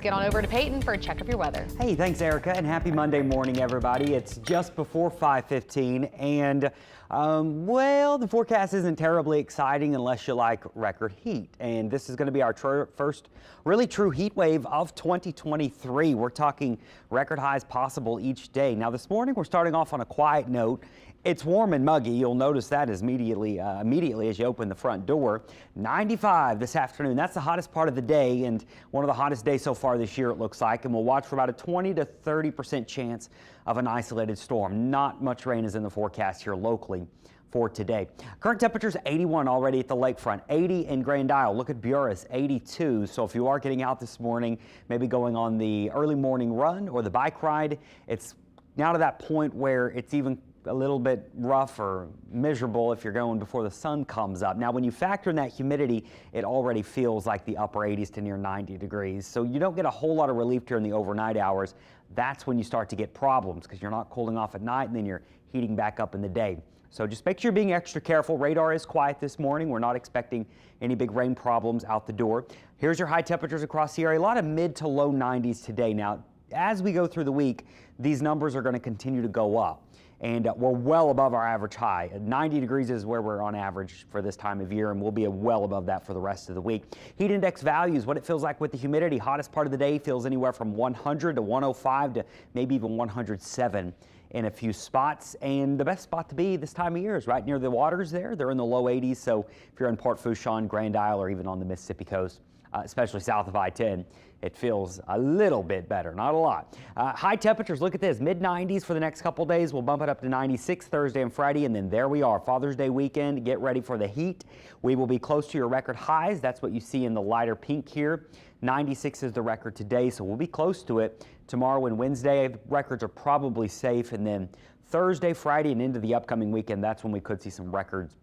Get on over to Payton for a check of your weather. Hey, thanks, Erica, and happy Monday morning, everybody. It's just before 5:15, and well, the forecast isn't terribly exciting unless you like record heat. And this is going to be our first really true heat wave of 2023. We're talking record highs possible each day. Now, this morning we're starting off on a quiet note. It's warm and muggy. You'll notice that immediately as you open the front door. 95 this afternoon. That's the hottest part of the day and one of the hottest days so far this year, it looks like. And we'll watch for about a 20 to 30% chance of an isolated storm. Not much rain is in the forecast here locally for today. Current temperatures 81 already at the lakefront, 80 in Grand Isle. Look at Buras, 82. So if you are getting out this morning, maybe going on the early morning run or the bike ride, it's now to that point where it's even a little bit rough or miserable if you're going before the sun comes up. Now, when you factor in that humidity, it already feels like the upper 80s to near 90 degrees. So you don't get a whole lot of relief during the overnight hours. That's when you start to get problems because you're not cooling off at night and then you're heating back up in the day. So just make sure you're being extra careful. Radar is quiet this morning. We're not expecting any big rain problems out the door. Here's your high temperatures across the area. A lot of mid to low 90s today. Now, as we go through the week, these numbers are going to continue to go up. And we're well above our average high. 90 degrees is where we're on average for this time of year, and we'll be well above that for the rest of the week. Heat index values, what it feels like with the humidity. Hottest part of the day feels anywhere from 100 to 105 to maybe even 107 in a few spots. And the best spot to be this time of year is right near the waters there. They're in the low 80s. So if you're in Port Fourchon, Grand Isle, or even on the Mississippi coast, especially south of I-10, it feels a little bit better, not a lot. High temperatures, look at this, mid-90s for the next couple days. We'll bump it up to 96 Thursday and Friday, and then there we are, Father's Day weekend. Get ready for the heat. We will be close to your record highs. That's what you see in the lighter pink here. 96 is the record today, so we'll be close to it. Tomorrow and Wednesday, records are probably safe, and then Thursday, Friday, and into the upcoming weekend, that's when we could see some records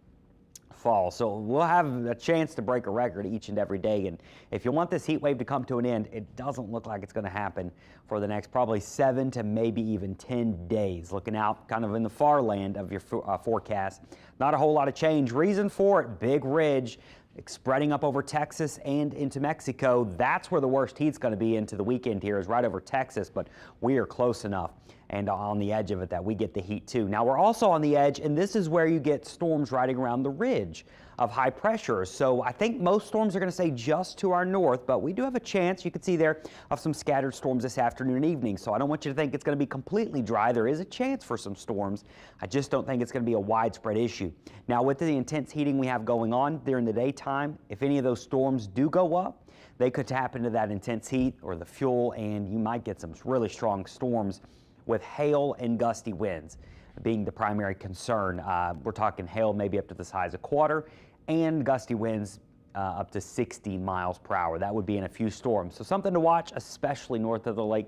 fall. So we'll have a chance to break a record each and every day. And if you want this heat wave to come to an end, it doesn't look like it's going to happen for the next probably 7 to maybe even 10 days. Looking out kind of in the far land of your forecast. Not a whole lot of change. Reason for it, big ridge spreading up over Texas and into Mexico. That's where the worst heat's going to be into the weekend here, is right over Texas, but we are close enough and on the edge of it that we get the heat too. Now we're also on the edge, and this is where you get storms riding around the ridge of high pressure. So I think most storms are going to stay just to our north, but we do have a chance, you can see there, of some scattered storms this afternoon and evening. So I don't want you to think it's going to be completely dry. There is a chance for some storms. I just don't think it's going to be a widespread issue. Now with the intense heating we have going on during the daytime, if any of those storms do go up, they could tap into that intense heat or the fuel, and you might get some really strong storms with hail and gusty winds being the primary concern. We're talking hail maybe up to the size of quarter and gusty winds up to 60 miles per hour. That would be in a few storms. So something to watch, especially north of the lake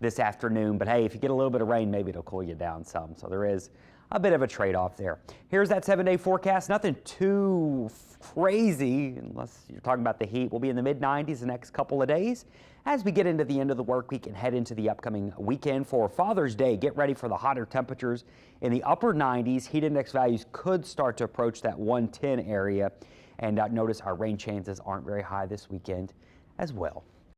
this afternoon. But hey, if you get a little bit of rain, maybe it'll cool you down some. So there is a bit of a trade-off there. Here's that 7-day forecast. Nothing too crazy unless you're talking about the heat. We'll be in the mid-90s the next couple of days. As we get into the end of the work week and head into the upcoming weekend for Father's Day, get ready for the hotter temperatures in the upper 90s. Heat index values could start to approach that 110 area. And notice our rain chances aren't very high this weekend as well.